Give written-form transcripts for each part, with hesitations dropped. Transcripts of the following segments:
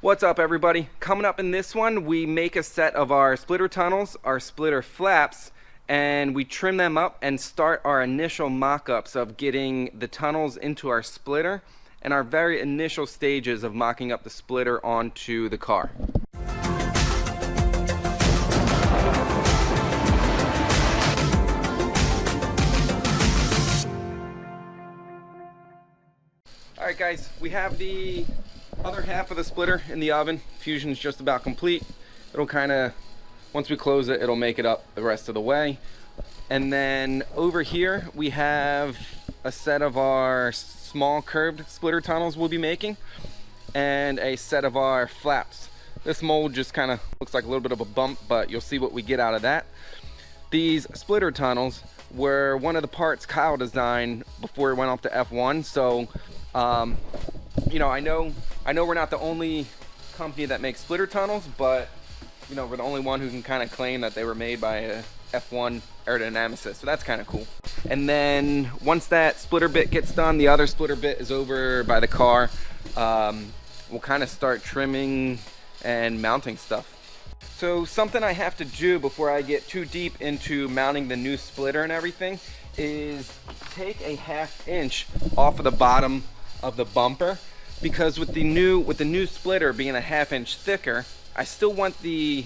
What's up, everybody? Coming up in this one, we make a set of our splitter tunnels, our splitter flaps, and we trim them up and start our initial mock-ups of getting the tunnels into our splitter and our very initial stages of mocking up the splitter onto the car. Alright guys, we have the other half of the splitter in the oven. Infusion is just about complete. It'll kind of, once we close it, it'll make it up the rest of the way. And then over here we have a set of our small curved splitter tunnels we'll be making and a set of our flaps. This mold just kind of looks like a little bit of a bump, but you'll see what we get out of that. These splitter tunnels were one of the parts Kyle designed before it went off to F1, so you know, I know we're not the only company that makes splitter tunnels, but you know, we're the only one who can kind of claim that they were made by a F1 aerodynamicist, so that's kind of cool. And then once that splitter bit gets done, the other splitter bit is over by the car. We'll kind of start trimming and mounting stuff. So something I have to do before I get too deep into mounting the new splitter and everything is take a 1/2 inch off of the bottom of the bumper, because with the new splitter being a 1/2 inch thicker, I still want the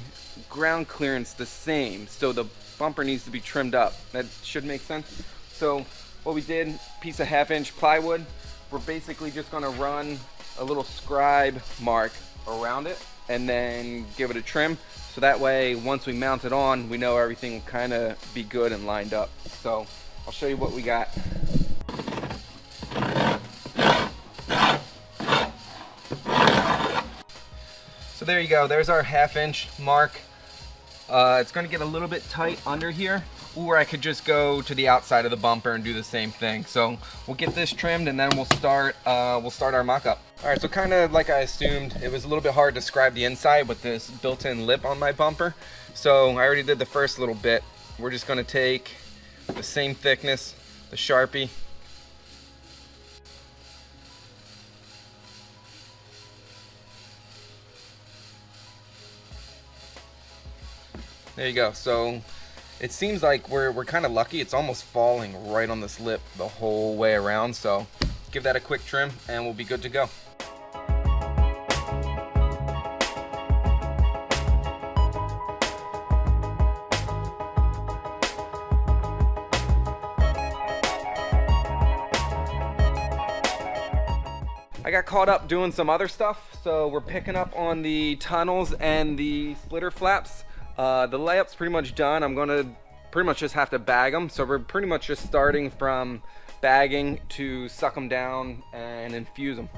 ground clearance the same, so the bumper needs to be trimmed up. That should make sense. So what we did, piece of 1/2 inch plywood, we're basically just going to run a little scribe mark around it and then give it a trim, so that way once we mount it on, we know everything will kind of be good and lined up. So I'll show you what we got. So there you go, there's our 1/2 inch mark. It's going to get a little bit tight under here, or I could just go to the outside of the bumper and do the same thing. So we'll get this trimmed and then we'll start our mock-up. Alright, so kind of like I assumed, it was a little bit hard to describe the inside with this built-in lip on my bumper. So I already did the first little bit. We're just going to take the same thickness, the Sharpie, there you go. So it seems like we're kind of lucky. It's almost falling right on this lip the whole way around. So give that a quick trim and we'll be good to go. I got caught up doing some other stuff, so we're picking up on the tunnels and the splitter flaps. The layup's pretty much done. I'm going to pretty much just have to bag them, so we're pretty much just starting from bagging to suck them down and infuse them.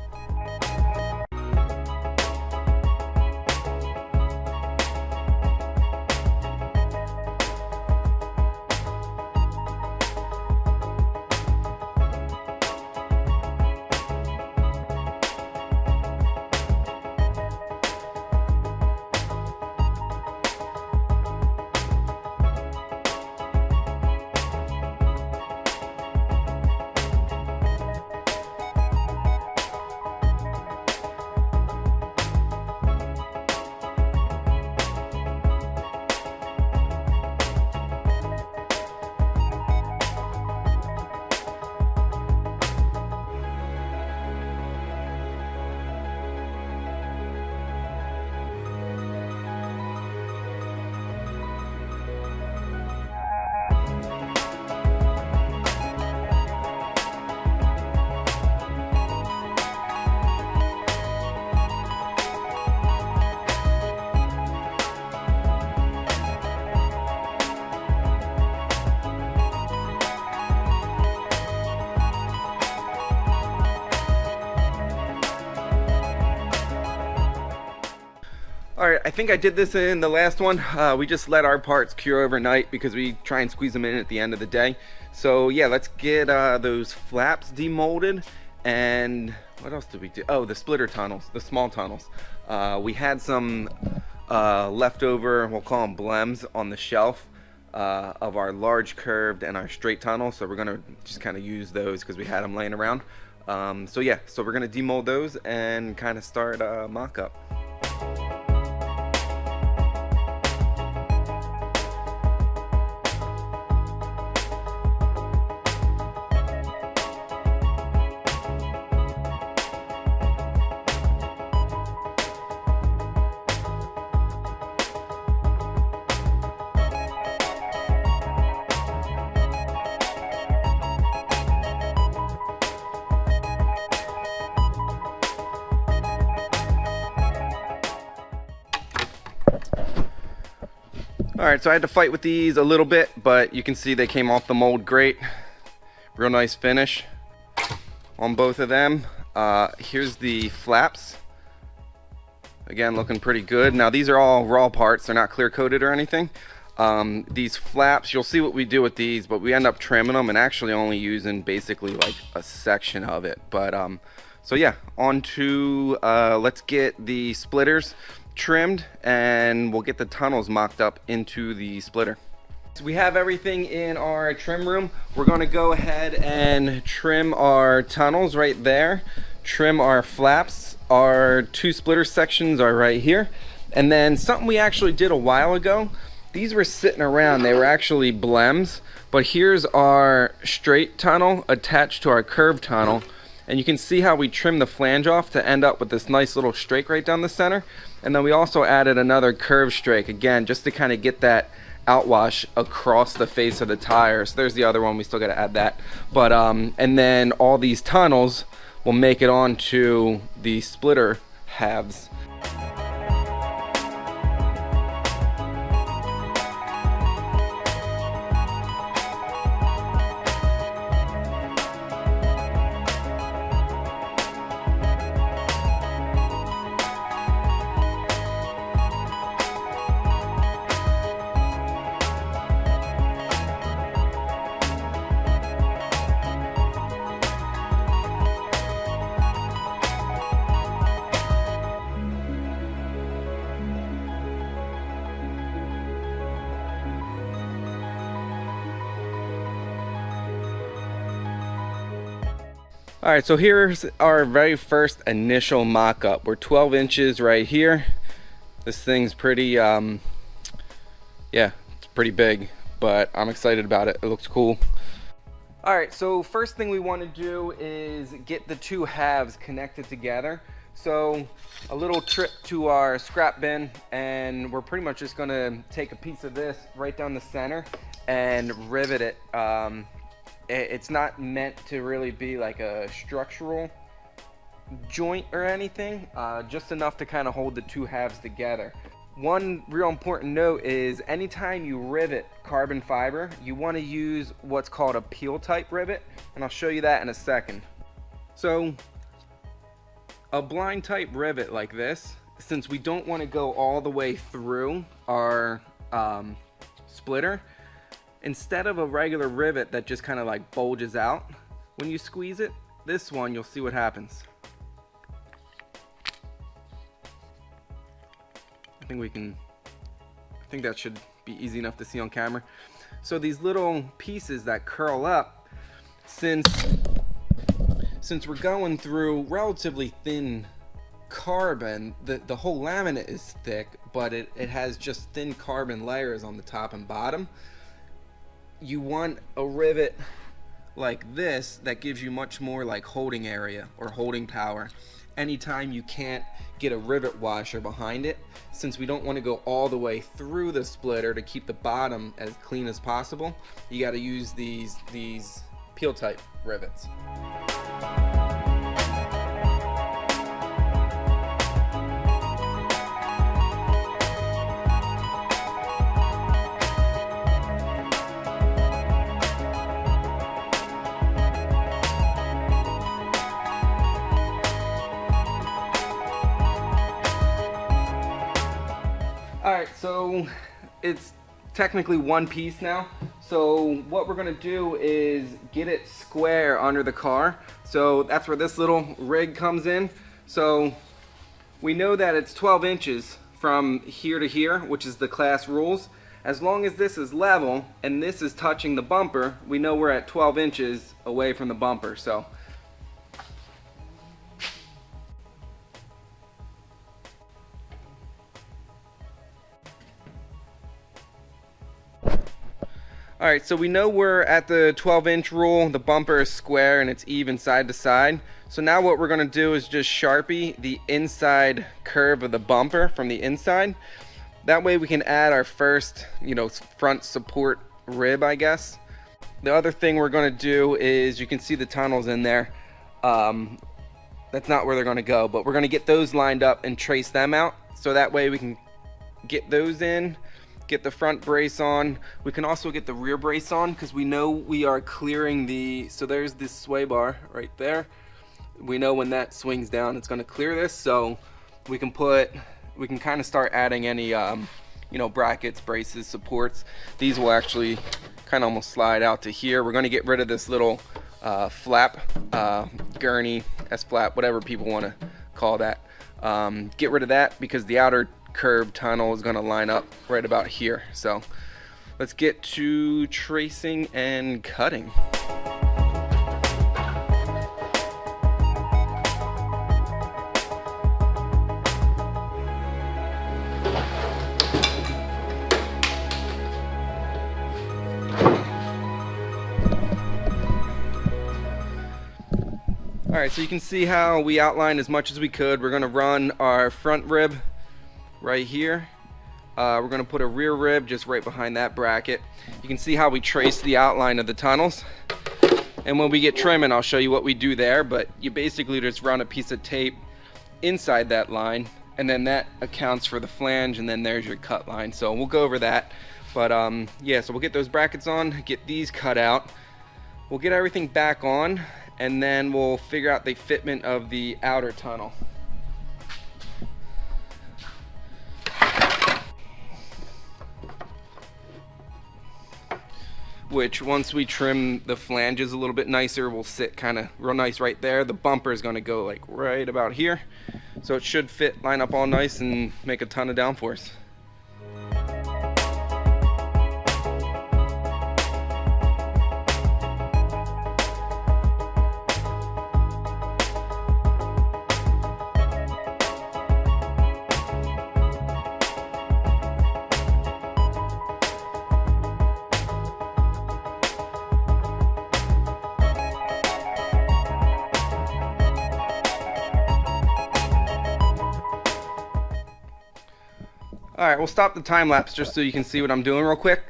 Alright, I think I did this in the last one. We just let our parts cure overnight because we try and squeeze them in at the end of the day. So yeah, let's get those flaps demolded. And what else did we do? Oh, the splitter tunnels, the small tunnels. We had some leftover, we'll call them blems, on the shelf of our large curved and our straight tunnel. So we're gonna just kind of use those because we had them laying around. So yeah, so we're gonna demold those and kind of start mock-up. All right, so I had to fight with these a little bit, but you can see they came off the mold great. Real nice finish on both of them. Here's the flaps. Again, looking pretty good. Now these are all raw parts, they're not clear coated or anything. These flaps, you'll see what we do with these, but we end up trimming them and actually only using basically like a section of it. But so yeah, on to let's get the splitters trimmed and we'll get the tunnels mocked up into the splitter. So we have everything in our trim room. We're going to go ahead and trim our tunnels right there, trim our flaps. Our two splitter sections are right here. And then something we actually did a while ago, these were sitting around, they were actually blems, but here's our straight tunnel attached to our curved tunnel. And you can see how we trimmed the flange off to end up with this nice little strake right down the center. And then we also added another curved strake, again, just to kind of get that outwash across the face of the tire. So there's the other one, we still got to add that. But and then all these tunnels will make it onto the splitter halves. All right, so here's our very first initial mock-up. We're 12 inches right here. This thing's pretty, yeah, it's pretty big, but I'm excited about it. It looks cool. All right, so first thing we want to do is get the two halves connected together. So a little trip to our scrap bin, and we're pretty much just gonna take a piece of this right down the center and rivet it. It's not meant to really be like a structural joint or anything, just enough to kind of hold the two halves together. One real important note is anytime you rivet carbon fiber, you want to use what's called a peel type rivet, and I'll show you that in a second. So a blind type rivet like this, since we don't want to go all the way through our splitter, instead of a regular rivet that just kind of like bulges out when you squeeze it, this one, you'll see what happens. I think that should be easy enough to see on camera. So these little pieces that curl up, since we're going through relatively thin carbon, the whole laminate is thick, but it has just thin carbon layers on the top and bottom. You want a rivet like this that gives you much more like holding area or holding power. Anytime you can't get a rivet washer behind it, since we don't want to go all the way through the splitter to keep the bottom as clean as possible, you got to use these peel type rivets. Alright, so it's technically one piece now. So what we're going to do is get it square under the car. So that's where this little rig comes in. So we know that it's 12 inches from here to here, which is the class rules. As long as this is level and this is touching the bumper, we know we're at 12 inches away from the bumper. So alright, so we know we're at the 12-inch rule, the bumper is square and it's even side to side. So now what we're going to do is just Sharpie the inside curve of the bumper from the inside. That way we can add our first, front support rib, I guess. The other thing we're going to do is, you can see the tunnels in there. That's not where they're going to go, but we're going to get those lined up and trace them out. So that way we can get those in. get the front brace on. We can also get the rear brace on because we know we are clearing the, so there's this sway bar right there. We know when that swings down it's going to clear this, so we can kind of start adding any you know, brackets, braces, supports. These will actually kind of almost slide out to here. We're going to get rid of this little flap, gurney, S-flap, whatever people want to call that. Get rid of that because the outer curved tunnel is going to line up right about here. So let's get to tracing and cutting. Alright, so you can see how we outlined as much as we could. We're going to run our front rib right here. We're going to put a rear rib just right behind that bracket. You can see how we trace the outline of the tunnels. And when we get trimming, I'll show you what we do there. But you basically just run a piece of tape inside that line, and then that accounts for the flange, and then there's your cut line. So we'll go over that. But yeah, so we'll get those brackets on, get these cut out. We'll get everything back on, and then we'll figure out the fitment of the outer tunnel. Which, once we trim the flanges a little bit nicer, will sit kind of real nice right there. The bumper is going to go like right about here, so it should fit, line up all nice, and make a ton of downforce. Alright, we'll stop the time lapse just so you can see what I'm doing real quick.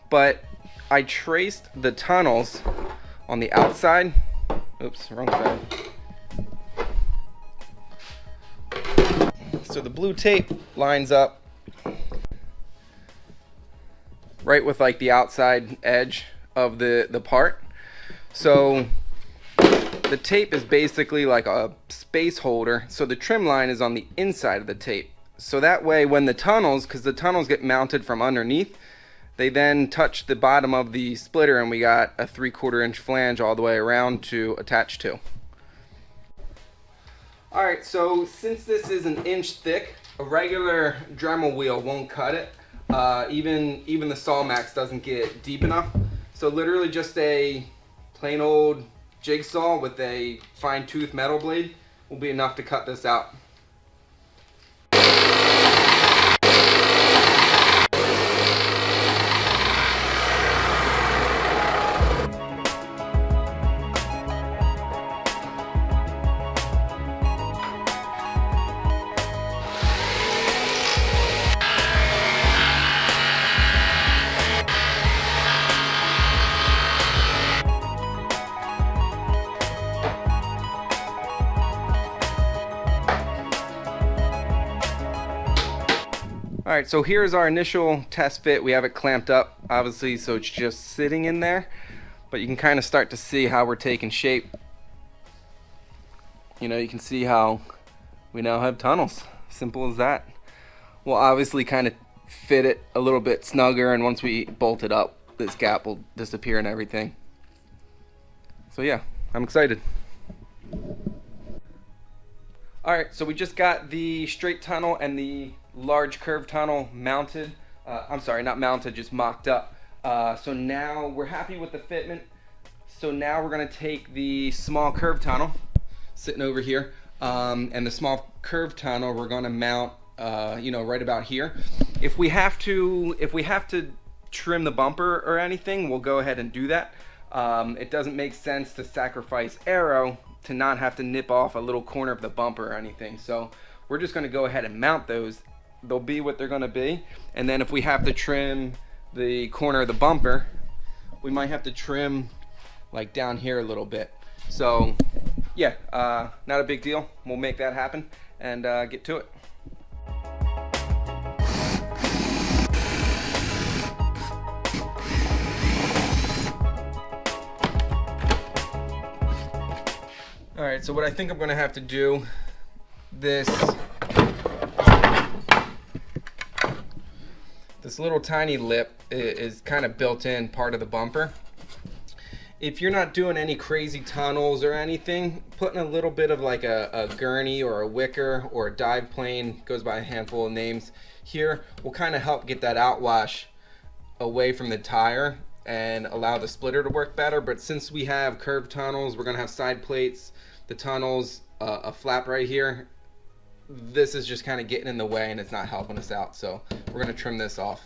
But I traced the tunnels on the outside. Oops, wrong side. So the blue tape lines up right with like the outside edge of the part. So the tape is basically like a space holder. So the trim line is on the inside of the tape. So that way when the tunnels, because the tunnels get mounted from underneath, they then touch the bottom of the splitter, and we got a 3/4 inch flange all the way around to attach to. Alright, so since this is 1 inch thick, a regular Dremel wheel won't cut it. Even the Sawmax doesn't get deep enough. So literally just a plain old jigsaw with a fine tooth metal blade will be enough to cut this out. Alright, so here's our initial test fit. We have it clamped up, obviously, so it's just sitting in there. But you can kind of start to see how we're taking shape. You know, you can see how we now have tunnels. Simple as that. We'll obviously kind of fit it a little bit snugger, and once we bolt it up, this gap will disappear and everything. So yeah, I'm excited. Alright, so we just got the straight tunnel and the large curved tunnel mounted. I'm sorry, not mounted, just mocked up. So now we're happy with the fitment. So now we're going to take the small curved tunnel sitting over here, and the small curved tunnel we're going to mount you know, right about here. If we have to trim the bumper or anything, we'll go ahead and do that. It doesn't make sense to sacrifice aero to not have to nip off a little corner of the bumper or anything. So we're just going to go ahead and mount those. They'll be what they're going to be. And then if we have to trim the corner of the bumper, we might have to trim like down here a little bit. So yeah, not a big deal. We'll make that happen and get to it. Alright, so what I think I'm going to have to do, this little tiny lip is kind of built in part of the bumper. If you're not doing any crazy tunnels or anything, putting a little bit of like a gurney or a wicker or a dive plane, goes by a handful of names here, will kind of help get that outwash away from the tire and allow the splitter to work better. But since we have curved tunnels, we're going to have side plates, the tunnels, a flap right here, this is just kind of getting in the way and it's not helping us out. So we're going to trim this off.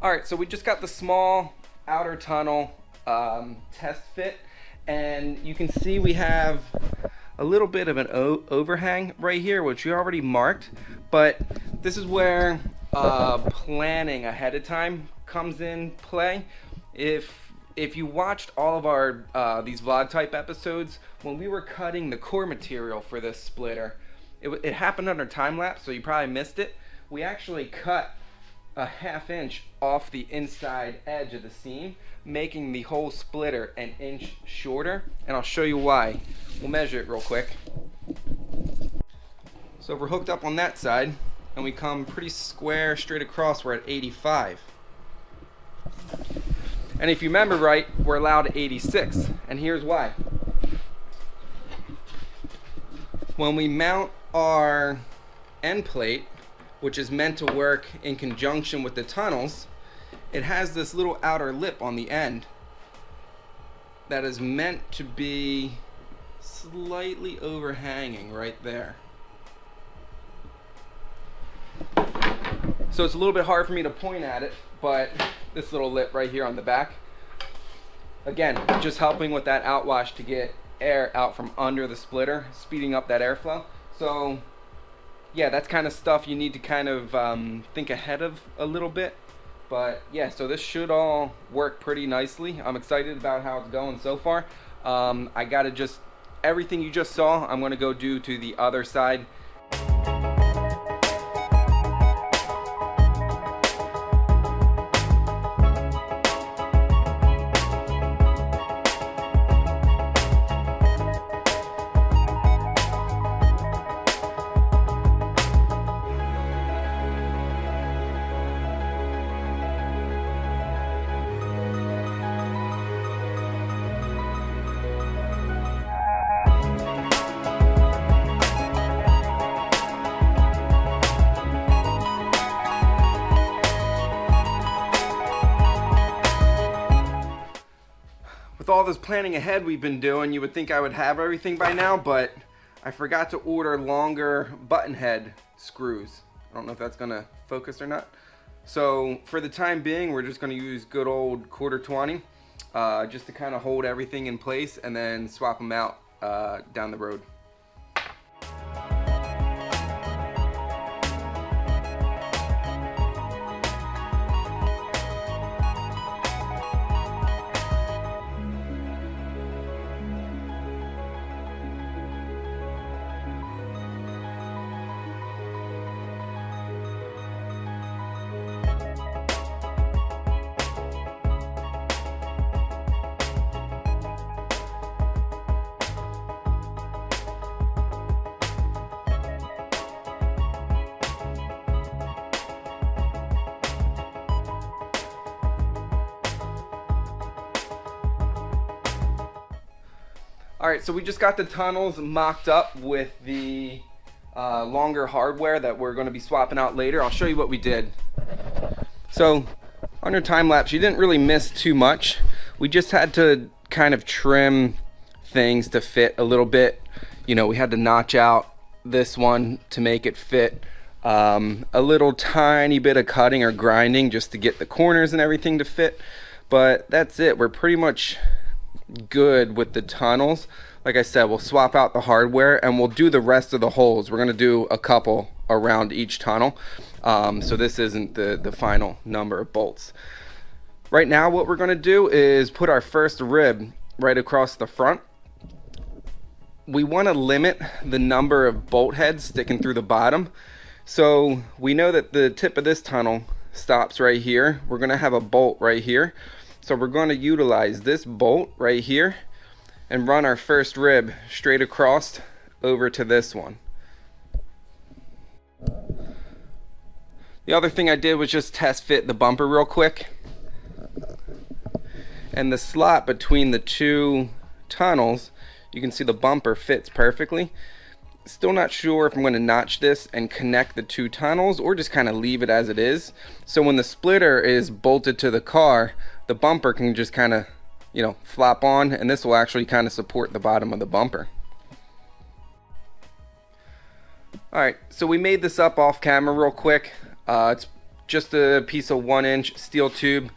Alright, so we just got the small outer tunnel test fit, and you can see we have a little bit of an overhang right here, which we already marked, but this is where planning ahead of time comes in play. If you watched all of our these vlog type episodes, when we were cutting the core material for this splitter, it happened under time lapse, so you probably missed it. We actually cut a 1/2 inch off the inside edge of the seam, making the whole splitter an inch shorter, and I'll show you why. We'll measure it real quick. So if we're hooked up on that side and we come pretty square straight across, we're at 85. And if you remember right, we're allowed 86, and here's why. When we mount our end plate, which is meant to work in conjunction with the tunnels, it has this little outer lip on the end that is meant to be slightly overhanging right there. So it's a little bit hard for me to point at it, but this little lip right here on the back, again, just helping with that outwash to get air out from under the splitter, speeding up that airflow. So yeah, that's kind of stuff you need to kind of think ahead of a little bit. But yeah, so this should all work pretty nicely. I'm excited about how it's going so far. I gotta just, everything you just saw, I'm gonna go do to the other side. With all this planning ahead we've been doing, you would think I would have everything by now, but I forgot to order longer button head screws. I don't know if that's gonna focus or not. So for the time being, we're just gonna use good old 1/4 20, just to kind of hold everything in place and then swap them out down the road. Alright, so we just got the tunnels mocked up with the longer hardware that we're going to be swapping out later. I'll show you what we did. So under time lapse, you didn't really miss too much. We just had to kind of trim things to fit a little bit. You know, we had to notch out this one to make it fit. A little tiny bit of cutting or grinding just to get the corners and everything to fit. But that's it. We're pretty much good with the tunnels. Like I said, we'll swap out the hardware and we'll do the rest of the holes. We're going to do a couple around each tunnel. So this isn't the final number of bolts. Right now what we're going to do is put our first rib right across the front. We want to limit the number of bolt heads sticking through the bottom. So we know that the tip of this tunnel stops right here. We're going to have a bolt right here. So we're going to utilize this bolt right here and run our first rib straight across over to this one. The other thing I did was just test fit the bumper real quick. And the slot between the two tunnels, you can see the bumper fits perfectly. Still not sure if I'm going to notch this and connect the two tunnels or just kind of leave it as it is. So when the splitter is bolted to the car, the bumper can just kind of, you know, flop on, and this will actually kind of support the bottom of the bumper. Alright, so we made this up off camera real quick. It's just a piece of 1-inch steel tube.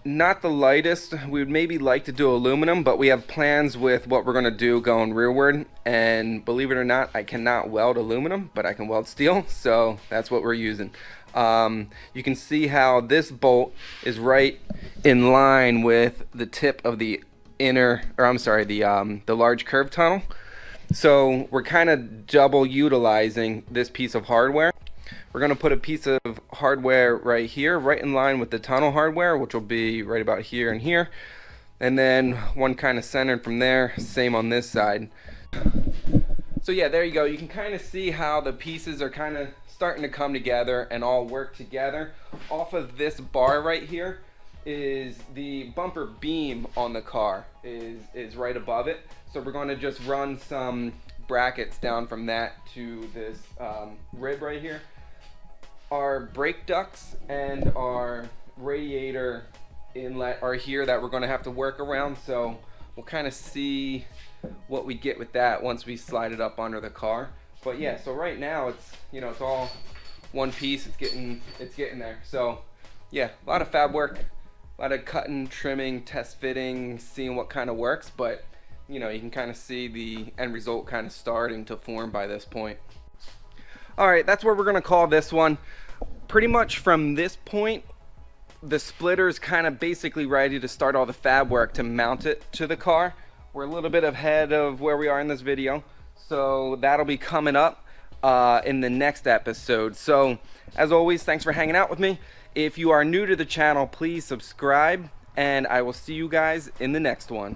Not the lightest. We would maybe like to do aluminum, but we have plans with what we're going to do going rearward, and believe it or not, I cannot weld aluminum, but I can weld steel, so that's what we're using. You can see how this bolt is right in line with the tip of the the large curved tunnel. So we're kind of double utilizing this piece of hardware. We're going to put a piece of hardware right here, right in line with the tunnel hardware, which will be right about here and here. And then one kind of centered from there, same on this side. So yeah, there you go. You can kind of see how the pieces are kind of starting to come together and all work together. Off of this bar right here is the bumper beam on the car, is right above it. So we're going to just run some brackets down from that to this rib right here. Our brake ducts and our radiator inlet are here that we're going to have to work around, so we'll kind of see what we get with that once we slide it up under the car. But yeah, so right now it's, you know, it's all one piece. It's getting there. So yeah, a lot of fab work, a lot of cutting, trimming, test fitting, seeing what kind of works, but you know, you can kind of see the end result kind of starting to form by this point. Alright, that's where we're going to call this one. Pretty much from this point, the splitter is kind of basically ready to start all the fab work to mount it to the car. We're a little bit ahead of where we are in this video, so that'll be coming up in the next episode. So, as always, thanks for hanging out with me. If you are new to the channel, please subscribe, and I will see you guys in the next one.